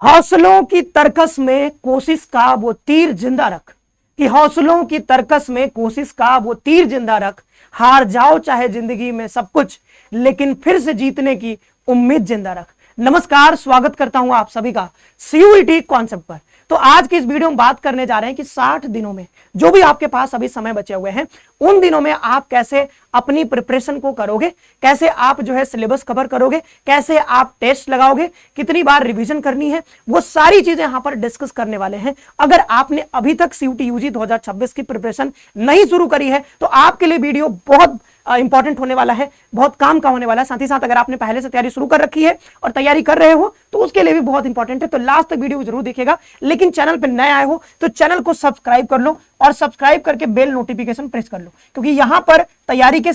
हौसलों की तरकस में कोशिश का वो तीर जिंदा रख, कि हौसलों की तरकस में कोशिश का वो तीर जिंदा रख। हार जाओ चाहे जिंदगी में सब कुछ, लेकिन फिर से जीतने की उम्मीद जिंदा रख। नमस्कार, स्वागत करता हूं आप सभी का सीयूईटी कॉन्सेप्ट पर। तो आज की इस वीडियो में बात करने जा रहे हैं कि 60 दिनों में जो भी आपके पास अभी समय बचे हुए हैं, उन दिनों में आप कैसे अपनी प्रिपरेशन को करोगे, कैसे आप जो है सिलेबस कवर करोगे, कैसे आप टेस्ट लगाओगे, कितनी बार रिवीजन करनी है, वो सारी चीजें यहां पर डिस्कस करने वाले हैं। अगर आपने अभी तक सीयूटी यूजी 2026 की प्रिपरेशन नहीं शुरू करी है तो आपके लिए वीडियो बहुत इंपॉर्टेंट होने वाला है, बहुत काम का होने वाला है। साथ ही साथ अगर आपने पहले से तैयारी शुरू कर रखी है और तैयारी कर रहे हो तो उसके लिए भी बहुत इंपॉर्टेंट है। तो लास्ट तक वीडियो जरूर देखिएगा। लेकिन चैनल पर नए आए हो तो चैनल को सब्सक्राइब कर लो और सब्सक्राइब करके बेल नोटिफिकेशन प्रेस कर लो, क्योंकि यहां पर तैयारी के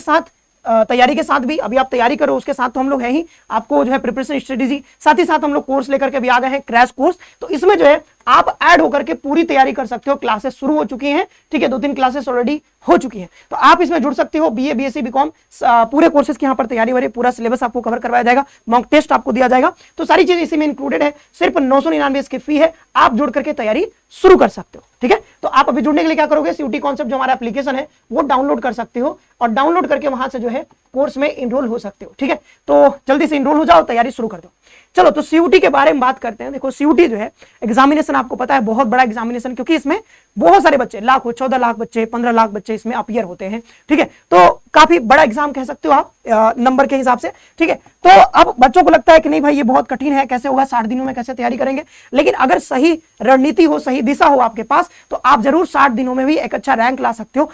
साथ भी अभी आप तैयारी करो, उसके साथ तो हम लोग हैं ही, आपको जो है प्रिपरेशन स्ट्रेटेजी, साथ ही साथ हम लोग कोर्स लेकर के भी आ गए हैं, क्रैश कोर्स। तो इसमें जो है आप ऐड होकर के पूरी तैयारी कर सकते हो। क्लासेस शुरू हो चुकी हैं, ठीक है, 2-3 क्लासेस ऑलरेडी हो चुकी हैं, तो आप इसमें जुड़ सकते हो। बीए, बीएससी, बीकॉम पूरे कोर्सेज की यहाँ पर तैयारी हो रही है, पूरा सिलेबस आपको कवर करवाया जाएगा, मॉक टेस्ट आपको दिया जाएगा। तो सारी चीज इसी में इंक्लूडेड है। सिर्फ 999 इसकी फी है, आप जुड़ करके तैयारी शुरू कर सकते हो, ठीक है। तो आप अभी जुड़ने के लिए क्या करोगे, सीयूटी कॉन्सेप्ट जो हमारा एप्लीकेशन है वो डाउनलोड कर सकते हो और डाउनलोड करके वहां से जो है कोर्स में इनरोल हो सकते हो, ठीक है। तो जल्दी से इनरोल हो जाओ, तैयारी शुरू कर दो। चलो, तो सीयूटी के बारे में बात करते हैं। देखो, सीयूटी जो है एग्जामिनेशन, आपको पता है बहुत बड़ा एग्जामिनेशन, क्योंकि इसमें बहुत सारे बच्चे, लाखों, 14 लाख बच्चे, 15 लाख बच्चे इसमें अपीयर होते हैं, ठीक है। तो काफी बड़ा एग्जाम कह सकते हो आप नंबर के हिसाब से, ठीक है। तो अब बच्चों को लगता है कि नहीं भाई ये बहुत कठिन है, कैसे होगा, 60 दिनों में कैसे तैयारी करेंगे। लेकिन अगर सही रणनीति हो, सही दिशा हो आपके पास, तो आप जरूर 60 दिनों में भी एक अच्छा रैंक ला सकते हो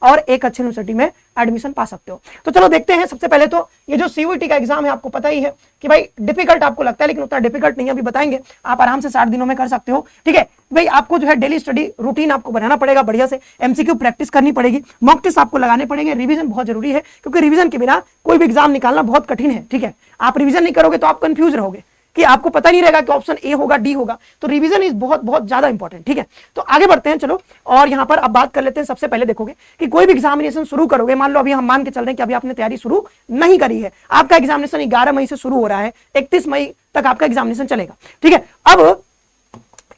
और एक अच्छी यूनिवर्सिटी में एडमिशन पा सकते हो। तो चलो देखते हैं। सबसे पहले तो ये जो सीयूईटी का एग्जाम है, आपको पता ही है कि भाई डिफिकल्ट आपको लगता है, लेकिन उतना डिफिकल्ट नहीं है, अभी बताएंगे। आप आराम से 60 दिनों में कर सकते हो, ठीक है। भाई आपको जो है डेली स्टडी रूटीन आपको बनाना पड़ेगा, बढ़िया से एमसीक्यू प्रैक्टिस करनी पड़ेगी, मॉक टेस्ट आपको लगाने पड़ेंगे, रिवीजन बहुत जरूरी है, क्योंकि रिवीजन के बिना कोई भी एग्जाम निकालना बहुत कठिन है, ठीक है। आप रिवीजन नहीं करोगे तो आप कंफ्यूज रहोगे कि आपको पता नहीं रहेगा कि ऑप्शन ए होगा, डी होगा। तो रिवीजन इज बहुत बहुत ज्यादा इंपॉर्टेंट, ठीक है। तो आगे बढ़ते हैं, चलो। और यहां पर अब बात कर लेते हैं। सबसे पहले देखोगे कि कोई भी एग्जामिनेशन शुरू करोगे, मान लो अभी हम मान के चल रहे हैं कि अभी आपने तैयारी शुरू नहीं करी है, आपका एग्जामिनेशन 11 मई से शुरू हो रहा है, 31 मई तक आपका एग्जामिनेशन चलेगा, ठीक है। अब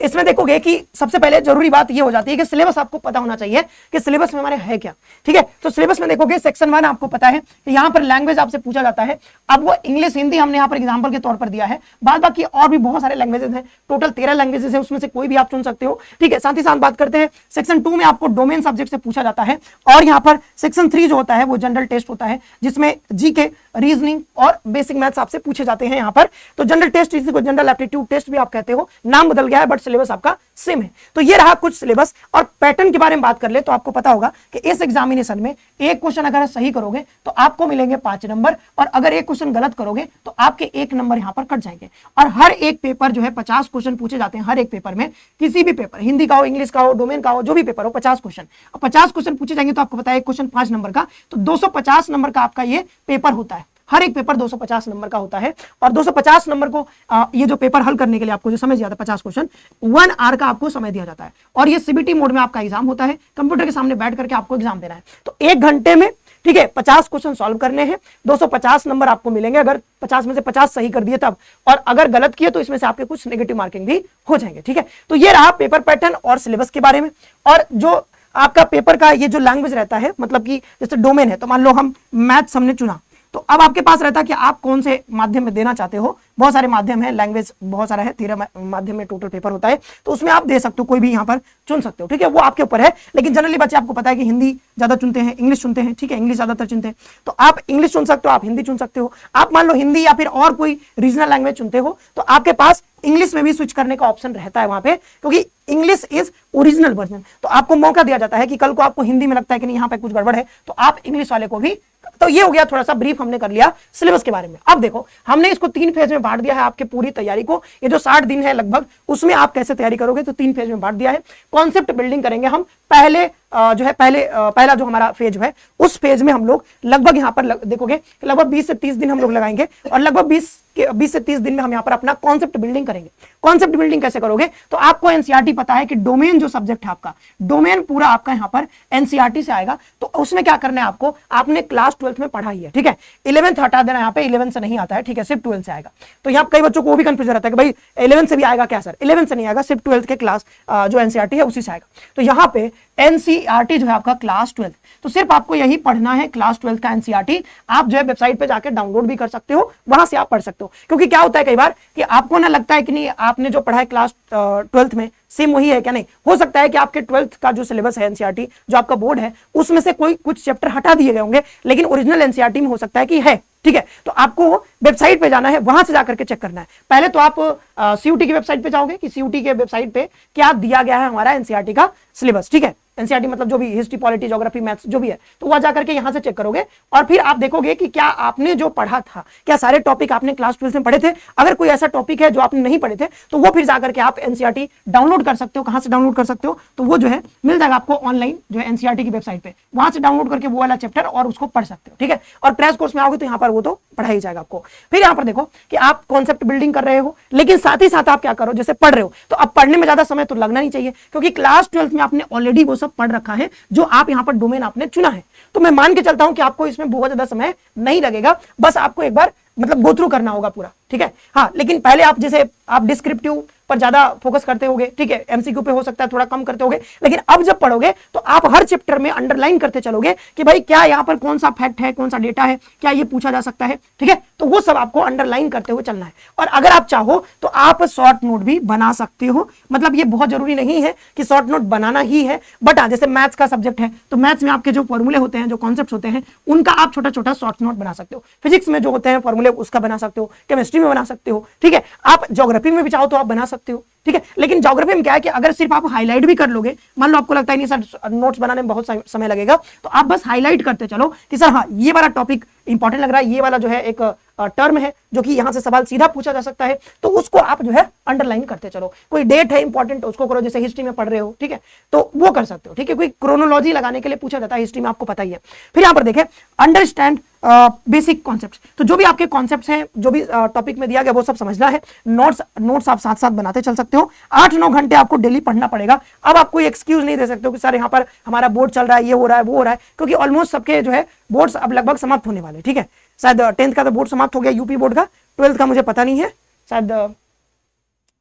इसमें देखोगे कि सबसे पहले जरूरी बात यह हो जाती है कि सिलेबस आपको पता होना चाहिए कि सिलेबस में हमारे है क्या, ठीक है। तो सिलेबस में देखोगे सेक्शन 1 आपको पता है कि यहां पर लैंग्वेज आपसे पूछा जाता है। अब वो इंग्लिश, हिंदी हमने यहां पर एग्जांपल के तौर पर दिया है, बाद बाकी और भी बहुत सारे लैंग्वेजेस हैं, टोटल 13 लैंग्वेजेस हैं, उसमें से कोई भी आप चुन सकते हो, ठीक है। साथ ही साथ बात करते हैं सेक्शन 2 में आपको डोमेन सब्जेक्ट से पूछा जाता है। और यहां पर सेक्शन 3 जो होता है वो जनरल टेस्ट होता है, जिसमें जीके, रीजनिंग और बेसिक मैथ्स आपसे पूछे जाते हैं यहां पर। तो जनरल टेस्ट, इसी को जनरल एप्टीट्यूड टेस्ट भी आप कहते हो, नाम बदल गया है बट सिलेबस आपका सेम है। तो ये रहा कुछ सिलेबस। और पैटर्न के बारे में बात कर ले तो आपको पता होगा कि इस एग्जामिनेशन में एक क्वेश्चन अगर सही करोगे तो आपको मिलेंगे 5 नंबर, और अगर एक क्वेश्चन गलत करोगे तो आपके 1 नंबर यहां पर कट जाएंगे। और हर एक पेपर जो है 50 क्वेश्चन पूछे जाते हैं हर एक पेपर में, किसी भी पेपर, हिंदी का हो, इंग्लिश का हो, डोमेन का हो, जो भी पेपर हो, 50 क्वेश्चन। 50 क्वेश्चन पूछे जाएंगे तो आपको पता है एक क्वेश्चन 5 नंबर का, तो 250 नंबर का आपका ये पेपर होता है। हर एक पेपर 250 नंबर का होता है। और 250 नंबर को ये जो पेपर हल करने के लिए आपको जो समय दिया था 50 क्वेश्चन, 1 आवर का आपको समय दिया जाता है। और ये सीबीटी मोड में आपका एग्जाम होता है, कंप्यूटर के सामने बैठ करके आपको एग्जाम देना है। तो 1 घंटे में, ठीक है, 50 क्वेश्चन सॉल्व करने हैं, 250 नंबर आपको मिलेंगे अगर 50 में से 50 सही कर दिए तब, और अगर गलत किए तो इसमें से आपके कुछ नेगेटिव मार्किंग भी हो जाएंगे, ठीक है। तो ये रहा पेपर पैटर्न और सिलेबस के बारे में। और जो आपका पेपर का ये जो लैंग्वेज रहता है, मतलब कि जैसे डोमेन है, तो मान लो हम मैथ्स हमने चुना, तो अब आपके पास रहता है कि आप कौन से माध्यम में देना चाहते हो। बहुत सारे माध्यम है, लैंग्वेज बहुत सारा है, 13 माध्यम में टोटल पेपर होता है, तो उसमें आप दे सकते हो, कोई भी यहां पर चुन सकते हो, ठीक है। वो आपके ऊपर है, लेकिन जनरली बच्चे आपको पता है कि हिंदी ज्यादा चुनते हैं, इंग्लिश चुनते हैं, ठीक है, इंग्लिश ज्यादातर चुनते हैं। तो आप इंग्लिश चुन सकते हो, आप हिंदी चुन सकते हो। आप मान लो हिंदी या फिर और कोई रीजनल लैंग्वेज चुनते हो तो आपके पास इंग्लिश में भी स्विच करने का ऑप्शन रहता है वहां पे, क्योंकि इंग्लिश इज ओरिजिनल वर्जन। तो आपको मौका दिया जाता है कि कल को आपको हिंदी में लगता है कि नहीं यहाँ पे कुछ गड़बड़ है, तो आप इंग्लिश वाले को भी। तो ये हो गया थोड़ा सा ब्रीफ हमने कर लिया सिलेबस के बारे में। अब देखो, हमने इसको 3 फेज में बांट दिया है आपके पूरी तैयारी को। ये जो 60 दिन है लगभग, उसमें आप कैसे तैयारी करोगे तो 3 फेज में बांट दिया है। कॉन्सेप्ट बिल्डिंग करेंगे हम पहले जो है पहला जो हमारा फेज है, उस फेज में हम लोग लगभग यहाँ पर देखोगे लगभग 20 से 30 दिन हम लोग लगाएंगे, और लगभग 20 से 30 दिन में हम यहाँ पर अपना कॉन्सेप्ट बिल्डिंग करेंगे। कॉन्सेप्ट बिल्डिंग कैसे करोगे, तो आपको एनसीईआरटी पता है कि डोमेन जो सब्जेक्ट है आपका, डोमेन पूरा आपका यहाँ पर एनसीईआरटी से आएगा। तो उसमें क्या करना है आपको, आपने क्लास 12th में पढ़ा ही है, ठीक है, 11th हटा देना, यहाँ पे 11th से नहीं आता है, ठीक है, सिर्फ 12th से आएगा। तो यहाँ कई बच्चों को वो भी कंफ्यूजन रहता है कि भाई 11th से भी आएगा क्या सर, 11th से नहीं आएगा, सिर्फ 12th के क्लास जो एनसीईआरटी है उसी से आएगा। तो यहाँ पे एनसीईआरटी जो है आपका क्लास 12th, तो सिर्फ आपको यही पढ़ना है क्लास 12th का एनसीईआरटी। आप जो है वेबसाइट पे जाकर डाउनलोड भी कर सकते हो, वहां से आप पढ़ सकते हो। क्योंकि क्या होता है कई बार कि आपको ना लगता है कि नहीं आपने जो पढ़ा है क्लास 12th में सेम वही है क्या, नहीं हो सकता है कि आपके 12th का जो सिलेबस है एनसीईआरटी जो आपका बोर्ड है उसमें से कोई कुछ चैप्टर हटा दिए गए होंगे, लेकिन ओरिजिनल एनसीईआरटी में हो सकता है कि है, ठीक है। तो आपको वेबसाइट पे जाना है, वहां से जाकर के चेक करना है। पहले तो आप सीयूटी की वेबसाइट पे जाओगे कि सीयूटी के वेबसाइट पे क्या दिया गया है हमारा एनसीईआरटी का सिलेबस, ठीक है, एनसीईआरटी मतलब जो भी हिस्ट्री, पॉलिटी, ज्योग्राफी, मैथ्स जो भी है, तो वहां जाकर के यहां से चेक करोगे और फिर आप देखोगे कि क्या आपने जो पढ़ा था, क्या सारे टॉपिक आपने क्लास 12 में पढ़े थे। अगर कोई ऐसा टॉपिक है जो आपने नहीं पढ़े थे तो वो फिर जाकर के आप एनसीईआरटी डाउनलोड कर सकते हो। कहां से डाउनलोड कर सकते हो, तो वो जो है मिल जाएगा आपको ऑनलाइन जो है एनसीईआरटी की वेबसाइट पे, वहां से डाउनलोड करके वो वाला चैप्टर और उसको पढ़ सकते हो, ठीक है। और क्रैश कोर्स में आओगे तो यहाँ पर वो तो पढ़ा ही जाएगा आपको। फिर यहाँ पर देखो कि आप कॉन्सेप्ट बिल्डिंग कर रहे हो, लेकिन साथ ही साथ आप क्या करो, जैसे पढ़ रहे हो तो अब पढ़ने में ज्यादा समय तो लगना नहीं चाहिए, क्योंकि क्लास 12 में आपने ऑलरेडी वो सब पढ़ रखा है जो आप यहां पर डोमेन आपने चुना है। तो मैं मान के चलता हूं कि आपको इसमें बहुत ज्यादा समय नहीं लगेगा, बस आपको एक बार मतलब गो थ्रू करना होगा पूरा, ठीक है। हाँ, लेकिन पहले आप जैसे आप डिस्क्रिप्टिव पर ज्यादा फोकस करते होगे, ठीक है, एमसीक्यू पे हो सकता है थोड़ा कम करते होगे, लेकिन अब जब पढ़ोगे तो आप हर चैप्टर में अंडरलाइन करते चलोगे कि भाई क्या यहाँ पर कौन सा फैक्ट है, कौन सा डेटा है, क्या ये पूछा जा सकता है, ठीक है। तो वो सब आपको अंडरलाइन करते हुए चलना है। और अगर आप चाहो तो आप शॉर्ट नोट भी बना सकते हो, मतलब ये बहुत जरूरी नहीं है कि शॉर्ट नोट बनाना ही है, बट हाँ, जैसे मैथ्स का सब्जेक्ट है तो मैथ्स में आपके जो फॉर्मूले होते हैं, जो कॉन्सेप्ट होते हैं, उनका आप छोटा छोटा शॉर्ट नोट बना सकते हो। फिजिक्स में जो होते हैं फॉर्मूले उसका बना सकते हो, केमिस्ट्री में बना सकते हो, ठीक है। आप ज्योग्राफी में भी चाहो तो आप बना सकते हो, ठीक है। लेकिन ज्योग्राफी में क्या है कि अगर सिर्फ आप हाईलाइट भी कर लोगे, मान लो आपको लगता है नहीं सर नोट्स बनाने में बहुत समय लगेगा, तो आप बस हाईलाइट करते चलो कि सर हाँ ये वाला टॉपिक इंपॉर्टेंट लग रहा है, ये वाला जो है एक टर्म है जो कि यहां से सवाल सीधा पूछा जा सकता है, तो उसको आप जो है अंडरलाइन करते चलो। कोई डेट है इंपॉर्टेंट उसको करो, जैसे हिस्ट्री में पढ़ रहे हो, ठीक है, तो वो कर सकते हो, ठीक है। कोई क्रोनोलॉजी लगाने के लिए पूछा जाता है हिस्ट्री में, आपको पता ही है। फिर यहां पर देखें अंडरस्टैंड बेसिक कॉन्सेप्ट्स, तो जो भी आपके कॉन्सेप्ट्स हैं, जो भी टॉपिक में दिया गया वो सब समझना है। नोट्स आप साथ साथ बनाते चल सकते हो। 8-9 घंटे आपको डेली पढ़ना पड़ेगा। अब आप कोई एक्सक्यूज नहीं दे सकते हो कि सर यहाँ पर हमारा बोर्ड चल रहा है, ये हो रहा है, वो हो रहा है, क्योंकि ऑलमोस्ट सबके जो है बोर्ड्स अब लगभग समाप्त होने वाले, ठीक है। शायद 10th का तो बोर्ड समाप्त हो गया यूपी बोर्ड का, 12th का मुझे पता नहीं है, शायद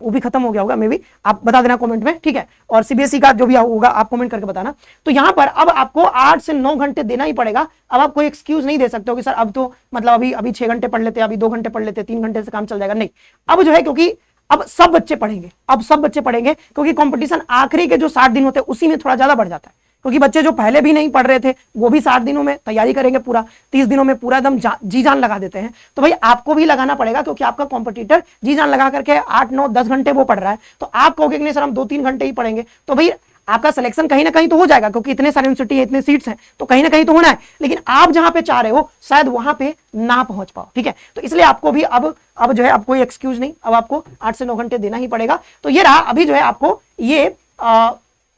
वो भी खत्म हो गया होगा, मे भी आप बता देना कमेंट में, ठीक है। और सीबीएसई का जो भी होगा आप कमेंट करके बताना। तो यहाँ पर अब आपको 8 से 9 घंटे देना ही पड़ेगा। अब आप कोई एक्सक्यूज नहीं दे सकते हो कि सर अब तो मतलब अभी 6 घंटे पढ़ लेते, अभी 2 घंटे पढ़ लेते, 3 घंटे से काम चल जाएगा, नहीं। अब जो है क्योंकि अब सब बच्चे पढ़ेंगे, अब सब बच्चे पढ़ेंगे, क्योंकि कंपटीशन आखिरी के जो 60 दिन होते हैं उसी में थोड़ा ज्यादा बढ़ जाता है, क्योंकि बच्चे जो पहले भी नहीं पढ़ रहे थे वो भी 60 दिनों में तैयारी करेंगे, पूरा 30 दिनों में पूरा एकदम जी जान लगा देते हैं। तो भाई आपको भी लगाना पड़ेगा, क्योंकि आपका कॉम्पिटिटर जी जान लगा करके 8-9-10 घंटे वो पढ़ रहा है, तो आप कहोगे कि नहीं सर हम 2-3 घंटे ही पढ़ेंगे, तो भाई आपका सिलेक्शन कहीं ना कहीं तो हो जाएगा, क्योंकि इतने सारे यूनिवर्सिटी है, इतने सीट्स हैं, तो कहीं ना कहीं तो होना है। लेकिन आप जहां पे चाह रहे हो शायद वहां पे ना पहुंच पाओ, ठीक है। तो इसलिए आपको भी अब जो है अब कोई एक्सक्यूज नहीं, अब आपको 8 से 9 घंटे देना ही पड़ेगा। तो ये रहा, अभी जो है आपको ये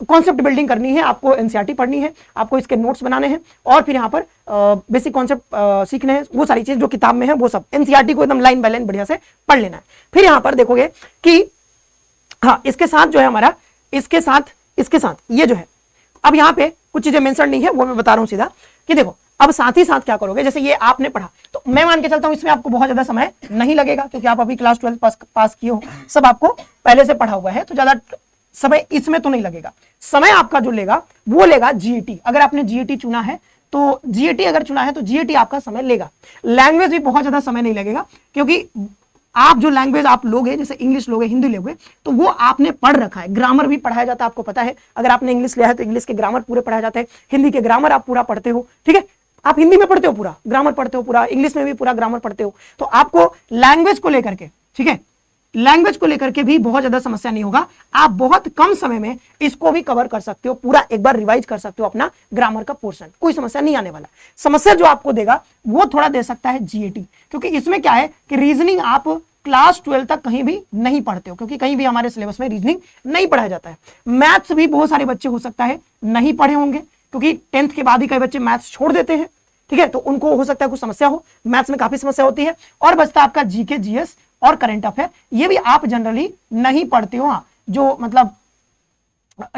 कॉन्सेप्ट बिल्डिंग करनी है, आपको एनसीईआरटी पढ़नी है, आपको इसके नोट्स बनाने हैं, और फिर यहाँ पर बेसिक कॉन्सेप्ट सीखने हैं। वो सारी चीज जो किताब में है वो सब एनसीईआरटी को एकदम लाइन बाय लाइन बढ़िया से पढ़ लेना है। फिर यहाँ पर देखोगे कि हाँ इसके साथ जो है हमारा इसके साथ ये जो है, अब यहाँ पे कुछ चीजें मेंशन नहीं है, वो मैं बता रहा हूँ सीधा कि देखो अब साथ ही साथ क्या करोगे, जैसे ये आपने पढ़ा तो मैं मान के चलता हूं इसमें आपको बहुत ज्यादा समय नहीं लगेगा, क्योंकि आप अभी क्लास 12 पास किए हो, सब आपको पहले से पढ़ा हुआ है, तो ज्यादा समय इसमें तो नहीं लगेगा। समय आपका जो लेगा वो लेगा जीईटी। अगर आपने जीईटी चुना है तो जीईटी अगर चुना है तो जीईटी आपका समय लेगा। लैंग्वेज भी बहुत ज्यादा समय नहीं लगेगा, क्योंकि आप जो लैंग्वेज आप लोगे, जैसे इंग्लिश लोगे, हिंदी लोगे, तो वो आपने पढ़ रखा है। ग्रामर भी पढ़ाया जाता है, आपको पता है। अगर आपने इंग्लिश लिया है तो इंग्लिश के ग्रामर पूरे पढ़ाए जाते हैं, हिंदी के ग्रामर आप पूरा पढ़ते हो, ठीक है। आप हिंदी में पढ़ते हो पूरा ग्रामर पढ़ते हो, पूरा इंग्लिश में भी पूरा ग्रामर पढ़ते हो। तो आपको लैंग्वेज को लेकर के, ठीक है, लैंग्वेज को लेकर के भी बहुत ज्यादा समस्या नहीं होगा। आप बहुत कम समय में इसको भी कवर कर सकते हो, पूरा एक बार रिवाइज कर सकते हो अपना ग्रामर का पोर्शन, कोई समस्या नहीं आने वाला। समस्या जो आपको देगा वो थोड़ा दे सकता है जीईटी, क्योंकि इसमें क्या है कि रीजनिंग आप क्लास 12 तक कहीं भी नहीं पढ़ते हो, क्योंकि कहीं भी हमारे सिलेबस में रीजनिंग नहीं पढ़ाया जाता है। मैथ्स भी बहुत सारे बच्चे हो सकता है नहीं पढ़े होंगे, क्योंकि 10th के बाद ही कई बच्चे मैथ्स छोड़ देते हैं, ठीक है, तो उनको हो सकता है कुछ समस्या हो, मैथ्स में काफी समस्या होती है। और बचता आपका जीके, जीएस और करंट अफेयर, ये भी आप जनरली नहीं पढ़ते हो। हाँ, जो मतलब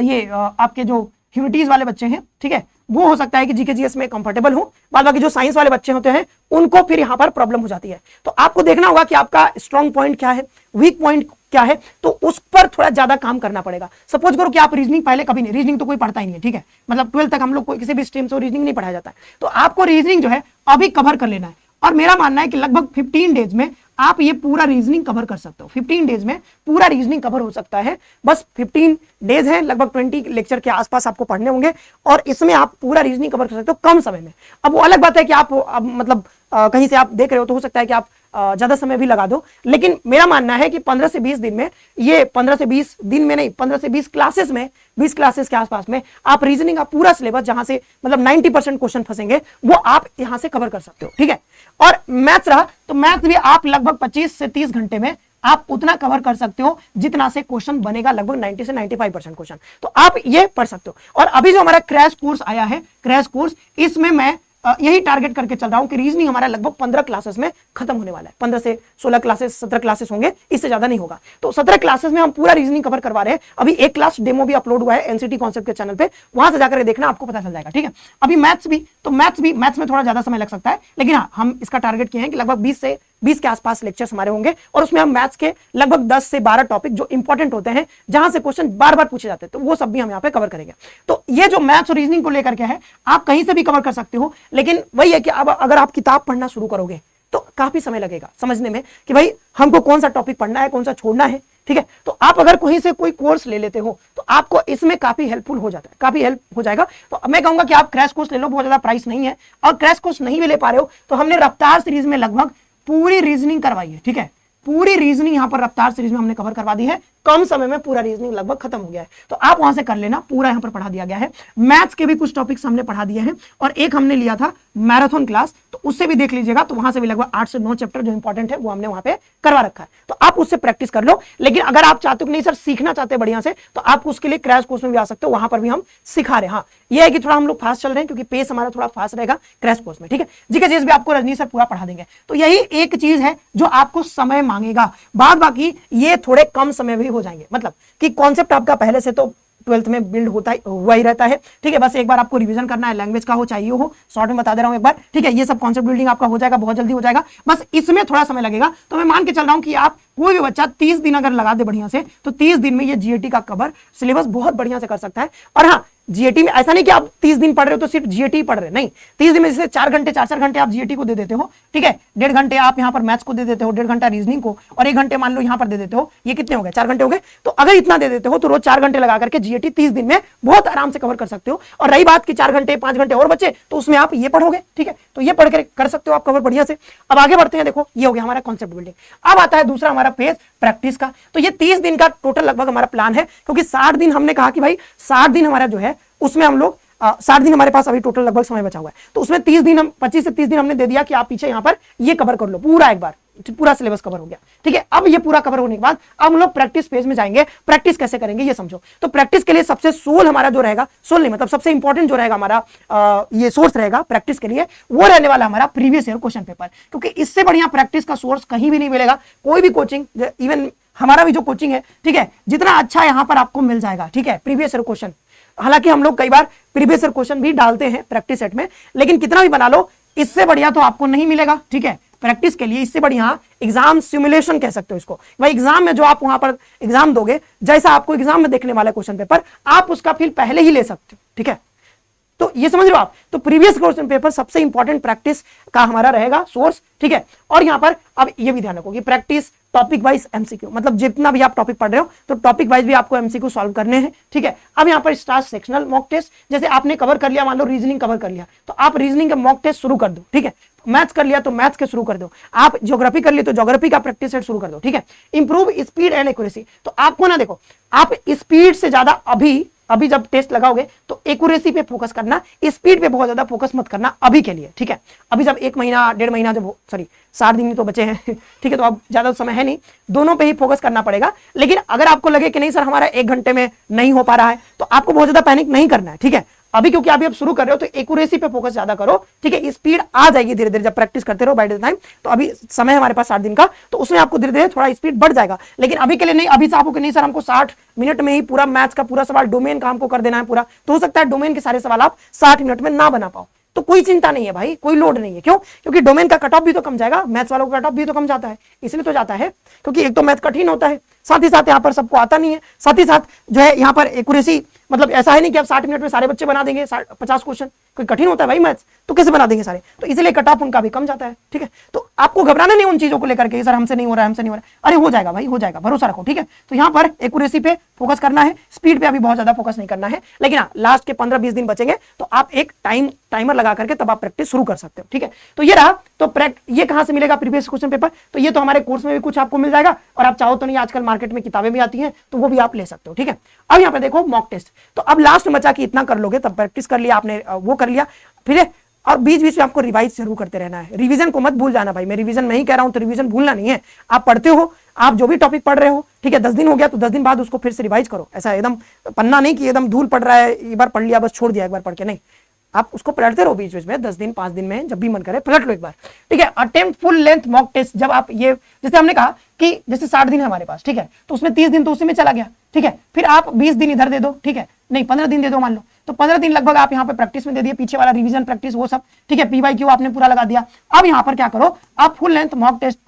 ये आपके जो ह्यूमैनिटीज वाले बच्चे हैं, ठीक है, वो हो सकता है कि जीके जीएस में कंफर्टेबल हो, बाद बाकी जो साइंस वाले बच्चे होते हैं उनको फिर यहाँ पर प्रॉब्लम हो जाती है। तो आपको देखना होगा कि आपका स्ट्रॉन्ग पॉइंट क्या है, वीक पॉइंट क्या है, तो उस पर थोड़ा ज्यादा काम करना पड़ेगा। सपोज करो कि आप रीजनिंग पहले कभी नहीं, रीजनिंग तो कोई पढ़ता ही नहीं है, ठीक है, मतलब 12 तक हम लोग किसी भी स्ट्रीम से रीजनिंग नहीं पढ़ाया जाता है, तो आपको रीजनिंग जो है अभी कवर कर लेना है। और मेरा मानना है कि लगभग 15 डेज में आप ये पूरा रीजनिंग कवर कर सकते हो। 15 डेज में पूरा रीजनिंग कवर हो सकता है, बस 15 डेज है, लगभग 20 लेक्चर के आसपास आपको पढ़ने होंगे और इसमें आप पूरा रीजनिंग कवर कर सकते हो कम समय में। अब वो अलग बात है कि आप अब मतलब कहीं से आप देख रहे हो तो हो सकता है कि आप ज्यादा समय भी लगा दो, लेकिन मेरा मानना है कि 15 से 20 दिन में, ये 15 से 20 दिन में नहीं, 15 से 20 क्लासेस में, 20 क्लासेस के आसपास में आप रीजनिंग का पूरा सिलेबस, जहां से मतलब 90% क्वेश्चन फंसेंगे, वो आप यहां से कवर कर सकते हो, ठीक है। और मैथ्स रहा तो मैथ्स भी आप लगभग 25 से 30 घंटे में आप उतना कवर कर सकते हो जितना से क्वेश्चन बनेगा, लगभग 90 से 95% क्वेश्चन, तो आप ये पढ़ सकते हो। और अभी जो हमारा क्रैश कोर्स आया है, क्रैश कोर्स, इसमें मैं यही टारगेट करके चल रहा हूं कि रीजनिंग हमारा लगभग 15 क्लासेस में खत्म होने वाला है। 15 से 16 क्लासेस, 17 क्लासेस होंगे, इससे ज्यादा नहीं होगा। तो 17 क्लासेस में हम पूरा रीजनिंग कवर करवा रहे हैं। अभी एक क्लास डेमो भी अपलोड हुआ है एनसीटी कॉन्सेप्ट के चैनल पे, वहां से जाकर देखना, आपको पता चल जाएगा, ठीक है। अभी मैथ्स भी, तो मैथ्स में थोड़ा ज्यादा समय लग सकता है, लेकिन हाँ, हम इसका टारगेट किए हैं कि लगभग 20 के आसपास लेक्चर्स हमारे होंगे और उसमें हम मैथ्स के लगभग 10 से 12 टॉपिक जो इंपॉर्टेंट होते हैं, जहां से क्वेश्चन बार बार पूछे जाते हैं, तो वो सब भी हम यहाँ पे कवर करेंगे। तो ये जो मैथ्स और रीजनिंग को लेकर के है, आप कहीं से भी कवर कर सकते हो, लेकिन वही है कि अब अगर आप किताब पढ़ना शुरू करोगे तो काफी समय लगेगा समझने में कि भाई हमको कौन सा टॉपिक पढ़ना है, कौन सा छोड़ना है, ठीक है। तो आप अगर कहीं से कोई कोर्स ले लेते हो तो आपको इसमें काफी हेल्पफुल हो जाता है, काफी हेल्प हो जाएगा। तो मैं कहूंगा कि आप क्रैश कोर्स ले लो, बहुत ज्यादा प्राइस नहीं है। और क्रैश कोर्स नहीं भी ले पा रहे हो तो हमने रफ्तार सीरीज में लगभग पूरी रीजनिंग करवाई है, ठीक है, पूरी रीजनिंग यहां पर रफ्तार सीरीज में हमने कवर करवा दी है। कम समय में पूरा रीजनिंग लगभग खत्म हो गया है, तो आप वहां से कर लेना, पूरा यहां पर पढ़ा दिया गया है। मैथ्स के भी कुछ टॉपिक्स हमने पढ़ा दिए हैं और एक हमने लिया था मैराथन क्लास, तो उससे भी देख लीजिएगा, तो वहां से भी लगभग 8 से 9 चैप्टर जो इंपॉर्टेंट है वो हमने वहां पे करवा रखा है, तो आप उससे प्रैक्टिस कर लो। लेकिन अगर आप चाहते हो कि नहीं सर सीखना चाहते हैं बढ़िया से, तो आप उसके लिए क्रैश कोर्स में भी आ सकते हो, वहां पर भी हम सिखा रहे हैं। हाँ, ये है कि थोड़ा हम लोग फास्ट चल रहे हैं क्योंकि पेस हमारा थोड़ा फास्ट रहेगा क्रैश कोर्स में, ठीक है। जीके चीज भी आपको रजनी सर पूरा पढ़ा देंगे। तो यही एक चीज है जो आपको समय मांगेगा, बाद बाकी ये थोड़े कम समय भी हो जाएंगे, मतलब कि कॉन्सेप्ट आपका पहले से तो 12th में बिल्ड होता हुआ ही रहता है, ठीक है। बस एक बार आपको रिवीजन करना है, लैंग्वेज का हो चाहिए हो, शॉर्ट में बता दे रहा हूं एक बार, ठीक है। ये सब कॉन्सेप्ट बिल्डिंग आपका हो जाएगा, बहुत जल्दी हो जाएगा, बस इसमें थोड़ा समय लगेगा। तो मैं मान के चल रहा हूं कि आप कोई भी बच्चा 30 दिन अगर लगा दे बढ़िया से, तो 30 दिन में ये जीएटी का कवर सिलेबस बहुत बढ़िया से कर सकता है। और हाँ, जीएटी में ऐसा नहीं कि आप 30 दिन पढ़ रहे हो तो सिर्फ जीएटी पढ़ रहे, नहीं, 30 दिन में जैसे 4 घंटे आप जीएटी को दे देते हो, ठीक है, 1.5 घंटे आप यहाँ पर मैथ्स को दे देते हो, 1.5 घंटा रीजनिंग को, और 1 घंटे मान लो यहाँ पर दे देते हो, ये कितने हो गए, 4 घंटे हो गए। तो अगर इतना दे देते हो तो रोज 4 घंटे लगा करके जीएटी 30 दिन में बहुत आराम से कवर कर सकते हो। और रही बात कि 4 घंटे 5 घंटे और बचे, तो उसमें आप ये पढ़ोगे, ठीक है, तो ये पढ़ कर सकते हो आप कवर बढ़िया से। अब आगे बढ़ते हैं, देखो ये हो गया हमारा कॉन्सेप्ट बिल्डिंग। अब आता है दूसरा हमारा पेज प्रैक्टिस का। तो ये 30 दिन का टोटल लगभग हमारा प्लान है, क्योंकि 60 दिन हमने कहा कि भाई 60 दिन हमारा जो है उसमें हम लोग 60 दिन हमारे पास अभी टोटल लगभग समय बचा हुआ है, तो उसमें 30 दिन हम 25 से 30 दिन हमने दे दिया कि आप पीछे यहाँ पर ये कवर कर लो पूरा, एक बार पूरा सिलेबस कवर हो गया, ठीक है। अब ये पूरा कवर होने के बाद अब हम लोग प्रैक्टिस फेज में जाएंगे। प्रैक्टिस कैसे करेंगे ये समझो। तो प्रैक्टिस के लिए सबसे सोल हमारा जो रहेगा, सोल नहीं मतलब सबसे इंपॉर्टेंट जो रहेगा हमारा ये सोर्स रहेगा प्रैक्टिस के लिए, वो रहने वाला हमारा प्रीवियस ईयर क्वेश्चन पेपर, क्योंकि इससे बढ़िया प्रैक्टिस का सोर्स कहीं भी नहीं मिलेगा। कोई भी कोचिंग, इवन हमारा भी जो कोचिंग है, ठीक है, जितना अच्छा यहाँ पर आपको मिल जाएगा, ठीक है, प्रीवियस ईयर क्वेश्चन। हालांकि हम लोग कई बार प्रीवियस ईयर क्वेश्चन भी डालते हैं प्रैक्टिस सेट में, लेकिन कितना भी बना लो इससे बढ़िया तो आपको नहीं मिलेगा, ठीक है। प्रैक्टिस के लिए इससे बढ़िया एग्जाम सिमुलेशन कह सकते हो इसको, भाई एग्जाम में जो आप वहां पर एग्जाम दोगे, जैसा आपको एग्जाम में देखने वाला क्वेश्चन पेपर, आप उसका फील पहले ही ले सकते हो, ठीक है। तो ये समझ रहे हो आप। तो प्रीवियस क्वेश्चन पेपर सबसे इंपॉर्टेंट प्रैक्टिस का हमारा रहेगा सोर्स, ठीक है। और यहां पर अब ये भी ध्यान रखो कि प्रैक्टिस टॉपिक वाइज एमसीक्यू, मतलब जितना भी आप टॉपिक पढ़ रहे हो तो टॉपिक वाइज भी आपको एमसीक्यू सॉल्व करने हैं, ठीक है। अब यहाँ पर स्टार्ट सेक्शनल मॉक टेस्ट, जैसे आपने कवर कर लिया, मान लो रीजनिंग कवर कर लिया, तो आप रीजनिंग का मॉक टेस्ट शुरू कर दो, ठीक है। मैथ्स कर लिया तो मैथ्स के शुरू कर दो, आप ज्योग्राफी कर लिया तो ज्योग्राफी का प्रैक्टिस सेट शुरू कर दो, ठीक है। इंप्रूव स्पीड एंड एक्यूरेसी, तो आपको ना देखो, आप स्पीड से ज्यादा अभी अभी जब टेस्ट लगाओगे तो एक्यूरेसी पे फोकस करना, स्पीड पे बहुत ज्यादा फोकस मत करना अभी के लिए, ठीक है। अभी जब 1 महीना 1.5 महीना जब 7 दिन ही तो बचे हैं ठीक है, तो अब ज्यादा समय है नहीं, दोनों पे ही फोकस करना पड़ेगा। लेकिन अगर आपको लगे कि नहीं सर हमारा 1 घंटे में नहीं हो पा रहा है, तो आपको बहुत ज्यादा पैनिक नहीं करना है, ठीक है। अभी क्योंकि अभी आप शुरू कर रहे हो तो एक्यूरेसी पे फोकस ज्यादा करो, ठीक है। स्पीड आ जाएगी धीरे धीरे जब प्रैक्टिस करते रहो बाय द टाइम। तो अभी समय हमारे पास 60 दिन का, तो उसमें आपको धीरे धीरे थोड़ा स्पीड बढ़ जाएगा। लेकिन अभी के लिए नहीं, अभी से आपको नहीं सर हमको 60 मिनट में ही पूरा मैथ्स का पूरा सवाल डोमेन का हमको कर देना है पूरा, तो हो सकता है डोमेन के सारे सवाल आप 60 मिनट में ना बना पाओ। तो कोई चिंता नहीं है भाई, कोई लोड नहीं है। क्यों? क्योंकि डोमेन का कट ऑफ भी तो कम जाएगा, मैथ्स वालों का कट ऑफ भी तो कम जाता है, इसलिए तो जाता है क्योंकि एक तो मैथ कठिन होता है, साथ ही साथ यहाँ पर सबको आता नहीं है, साथ ही साथ जो है यहाँ पर एक्यूरेसी, मतलब ऐसा है नहीं कि आप 60 मिनट में सारे बच्चे बना देंगे 50 क्वेश्चन, कोई कठिन होता है भाई मैथ्स, तो कैसे बना देंगे सारे, तो इसलिए कट ऑफ उनका भी कम जाता है, ठीक है। तो आपको घबराना नहीं उन चीजों को लेकर के, सर हमसे नहीं हो रहा है, हमसे नहीं हो रहा है, अरे हो जाएगा भाई, हो जाएगा, भरोसा रखो, ठीक है। तो यहाँ पर एक्यूरेसी पे फोकस करना है, स्पीड पे अभी बहुत ज्यादा फोकस नहीं करना है। लेकिन हाँ, लास्ट के 15-20 दिन बचेंगे तो आप एक टाइमर लगा करके तब आप प्रैक्टिस शुरू कर सकते हो, ठीक है। तो ये रहा, तो ये कहां से मिलेगा प्रीवियस क्वेश्चन पेपर, तो ये तो हमारे कोर्स में भी कुछ आपको मिल जाएगा, और आप चाहो तो नहीं आजकल मार्केट में किताबें भी आती हैं तो वो भी आप ले सकते हो, ठीक है। अब यहाँ पे देखो मॉक टेस्ट, तो अब लास्ट में बचा कि इतना कर लोगे, तब प्रैक्टिस कर लिया आपने, वो कर लिया फिर, और बीच बीच में आपको रिवाइज जरूर करते रहना है। रिवीजन को मत भूल जाना भाई, मैं रिवीजन नहीं कह रहा हूं तो रिवीजन भूलना नहीं है। आप पढ़ते हो, आप जो भी टॉपिक पढ़ रहे हो, ठीक है, 10 दिन हो गया तो 10 दिन बाद उसको फिर से रिवाइज करो। ऐसा एकदम पन्ना नहीं कि एकदम धूल पड़ रहा है, एक बार पढ़ लिया बस छोड़ दिया एक बार पढ़ के, नहीं, आप उसको पलटते रहो बीच बीच में, 10 दिन 5 दिन में जब भी मन करे पलट लो एक बार, ठीक है। Attempt full length mock test, जब आप ये जैसे हमने कहा कि जैसे 60 दिन है हमारे पास, ठीक है, तो उसमें 30 दिन तो उसी में चला गया, ठीक है। फिर आप 20 दिन इधर दे दो, ठीक है, नहीं 15 दिन दे दो मान लो, तो 15 दिन लगभग आप यहाँ पे प्रैक्टिस में दे दिए, पीछे वाला रिवीजन प्रैक्टिस वो सब, ठीक है, PYQ आपने पूरा लगा दिया। अब यहाँ पर क्या करो, आप फुल लेंथ मॉक टेस्ट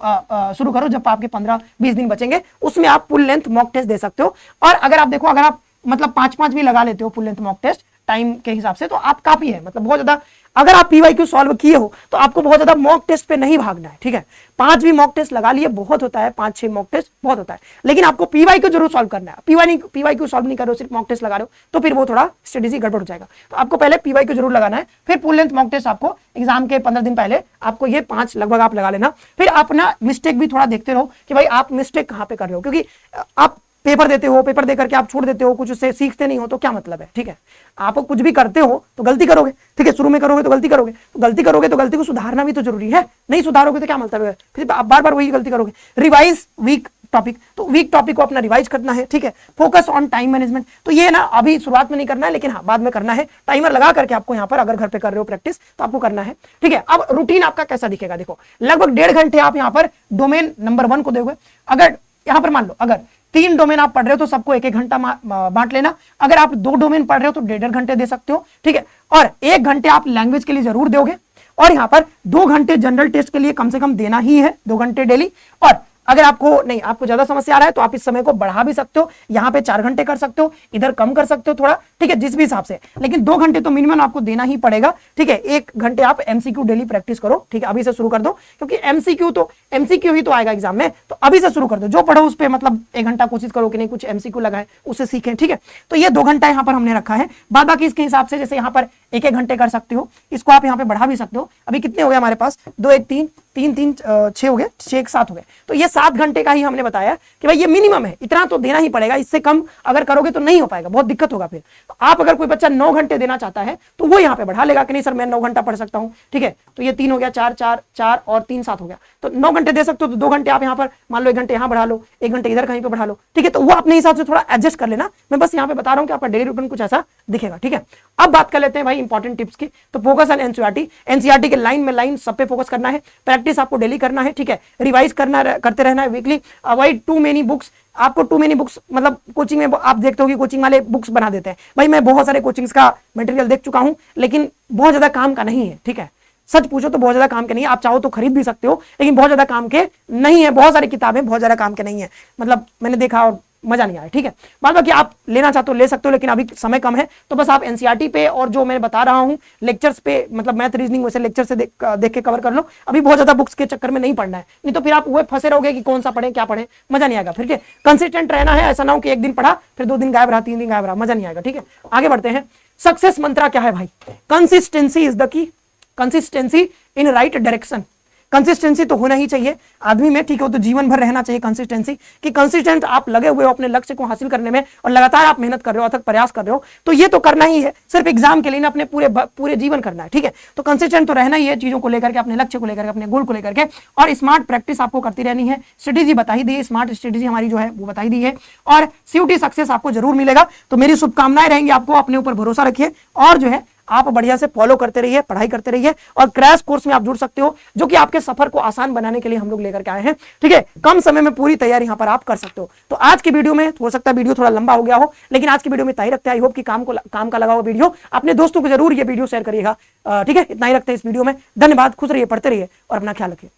शुरू करो, जब आपके 15-20 दिन बचेंगे उसमें आप फुल लेंथ मॉक टेस्ट दे सकते हो। और अगर आप देखो, अगर आप मतलब 5-5 भी लगा लेते हो full length mock test time के हिसाब से, तो आप काफी है, मतलब बहुत ज्यादा। अगर आप PYQ सॉल्व किए हो तो आपको बहुत ज्यादा मॉक टेस्ट पे नहीं भागना है, ठीक है। 5 भी मॉक टेस्ट लगा लिए बहुत होता है, 5-6 मॉक टेस्ट बहुत होता है, लेकिन आपको PYQ जरूर सॉल्व करना है। PYQ सॉल्व नहीं कर रहे हो, सिर्फ मॉक टेस्ट लगा रहे हो, तो फिर वो थोड़ा स्ट्रेटेजी गड़बड़ हो जाएगा। तो आपको पहले PYQ जरूर लगाना है, फिर फुल लेंथ मॉक टेस्ट आपको एग्जाम के 15 दिन पहले आपको ये 5 लगभग आप लगा लेना। फिर अपना मिस्टेक भी थोड़ा देखते रहो कि भाई आप मिस्टेक कहाँ पे कर रहे हो, क्योंकि आप पेपर देते हो, पेपर दे करके आप छोड़ देते हो, कुछ उससे सीखते नहीं हो तो क्या मतलब है, ठीक है। आप कुछ भी करते हो तो गलती करोगे, ठीक है, शुरू में करोगे तो गलती करोगे, तो गलती को सुधारना भी तो जरूरी है, नहीं सुधारोगे तो क्या मतलब है, फिर आप बार बार वही गलती करोगे। रिवाइज वीक टॉपिक, तो वीक टॉपिक को अपना रिवाइज करना है, ठीक है। फोकस ऑन टाइम मैनेजमेंट, तो ये ना अभी शुरुआत में नहीं करना है, लेकिन हाँ बाद में करना है। टाइमर लगा करके आपको यहाँ पर, अगर घर पे कर रहे हो प्रैक्टिस तो आपको करना है, ठीक है। अब रूटीन आपका कैसा दिखेगा, देखो लगभग 1.5 घंटे आप यहाँ पर डोमेन नंबर 1 को दोगे। अगर यहाँ पर मान लो अगर 3 डोमेन आप पढ़ रहे हो तो सबको 1-1 घंटा बांट लेना। अगर आप 2 डोमेन पढ़ रहे हो तो 1.5 घंटे दे सकते हो, ठीक है। और 1 घंटे आप लैंग्वेज के लिए जरूर दोगे, और यहाँ पर 2 घंटे जनरल टेस्ट के लिए कम से कम देना ही है, 2 घंटे डेली। और अगर आपको ज्यादा समस्या आ रहा है तो आप इस समय को बढ़ा भी सकते हो, यहाँ पे 4 घंटे कर सकते हो, इधर कम कर सकते हो थोड़ा, ठीक है, जिस भी हिसाब से, लेकिन 2 घंटे तो मिनिमम आपको देना ही पड़ेगा, ठीक है। 1 घंटे आप MCQ डेली प्रैक्टिस करो, ठीक है, अभी से शुरू कर दो, क्योंकि MCQ ही तो आएगा एग्जाम में, तो अभी से शुरू कर दो। जो पढ़ो उस पर मतलब 1 घंटा कोशिश करो कि नहीं कुछ MCQ लगाए, उससे सीखें, ठीक है। तो ये 2 घंटा यहाँ पर हमने रखा है। बाद बाकी इसके हिसाब से जैसे यहाँ पर 1-1 घंटे कर सकते हो, इसको आप यहाँ पे बढ़ा भी सकते हो। अभी कितने हो गए हमारे पास, 2-1-3 3-3 6 हो गए, 6-7 हो गए, तो ये 7 घंटे का ही हमने बताया कि भाई ये मिनिमम है, इतना तो देना ही पड़ेगा, इससे कम अगर करोगे तो नहीं हो पाएगा, बहुत दिक्कत होगा फिर। तो आप अगर कोई बच्चा 9 घंटे देना चाहता है तो वो यहाँ पे बढ़ा लेगा कि नहीं सर मैं 9 घंटा पढ़ सकता हूँ, ठीक है। तो ये 3 हो गया, 4 और 3 7 हो गया, तो 9 घंटे दे सकते हो। तो 2 घंटे आप यहाँ पर मान लो, 1 घंटे यहाँ बढ़ा लो, 1 घंटे इधर कहीं पे बढ़ा लो, ठीक है। तो वो अपने हिसाब से थोड़ा एडजस्ट कर लेना, मैं बस यहाँ पे बता रहा हूँ कि आपका डेली रूटीन कुछ ऐसा दिखेगा, ठीक है। अब बात कर लेते हैं भाई इंपॉर्टेंट टिप्स की। तो फोकस ऑन एनसीईआरटी के लाइन में लाइन सब पे फोकस करना है, प्रैक्टिस आपको डेली करना है, ठीक है। रिवाइज करते रहना है weekly. Avoid too many books, आपको टू मेनी बुक्स मतलब कोचिंग में आप देखते हो कि कोचिंग वाले बुक्स बना देते हैं। भाई मैं बहुत सारे कोचिंग्स का मटेरियल देख चुका हूं, लेकिन बहुत ज्यादा काम का नहीं है, ठीक है। सच पूछो तो बहुत ज्यादा काम के नहीं है, आप चाहो तो खरीद भी सकते हो, लेकिन बहुत ज्यादा काम के नहीं है। बहुत सारी किताबें बहुत ज्यादा काम के नहीं है, मतलब मैंने देखा और मजा नहीं आया, ठीक है। बाद बाकी आप लेना चाहते हो ले सकते हो, लेकिन अभी समय कम है, तो बस आप एनसीईआरटी पे और जो मैं बता रहा हूँ लेक्चर्स पे, मतलब मैथ रीजनिंग वैसे लेक्चर से देख के कवर कर लो। अभी बहुत ज्यादा बुक्स के चक्कर में नहीं पढ़ना है, नहीं तो फिर आप वो फंसे रहोगे कि कौन सा पढ़े क्या पढ़े, मजा नहीं आएगा फिर, ठीक है। कंसिस्टेंट रहना है, ऐसा ना हो कि 1 दिन पढ़ा फिर 2 दिन गायब रहा, 3 दिन गायब रहा, मजा नहीं आएगा, ठीक है। आगे बढ़ते हैं। सक्सेस मंत्रा क्या है भाई? Consistency is the key, consistency in right direction. Consistency तो होना ही चाहिए आदमी में, ठीक है, तो जीवन भर रहना चाहिए कंसिस्टेंसी, कि कंसिस्टेंट आप लगे हुए हो अपने लक्ष्य को हासिल करने में और लगातार आप मेहनत कर रहे हो, अथक प्रयास कर रहे हो, तो ये तो करना ही है, सिर्फ एग्जाम के लिए ना, अपने पूरे जीवन करना है, ठीक है। तो कंसिस्टेंट तो रहना ही है चीजों को लेकर के, अपने लक्ष्य को लेकर के, अपने गोल को लेकर के, और स्मार्ट प्रैक्टिस आपको करती रहनी है। स्ट्रेटेजी बता ही दी है, स्मार्ट स्ट्रेटेजी हमारी जो है वो बताई दी है, और सीयूटी सक्सेस आपको जरूर मिलेगा। तो मेरी शुभकामनाएं रहेंगी आपको, अपने ऊपर भरोसा रखिए और जो है आप बढ़िया से फॉलो करते रहिए, पढ़ाई करते रहिए, और क्रैश कोर्स में आप जुड़ सकते हो, जो कि आपके सफर को आसान बनाने के लिए हम लोग लेकर के आए हैं, ठीक है। कम समय में पूरी तैयारी यहां पर आप कर सकते हो। तो आज की वीडियो में हो सकता है वीडियो थोड़ा लंबा हो गया हो, लेकिन आज की वीडियो में इतना ही रखते हैं। आई होप कि काम का लगा हुआ वीडियो, अपने दोस्तों को जरूर ये वीडियो शेयर करिएगा, ठीक है। इतना ही रखते हैं इस वीडियो में। धन्यवाद, खुश रहिए, पढ़ते रहिए और अपना ख्याल रखिए।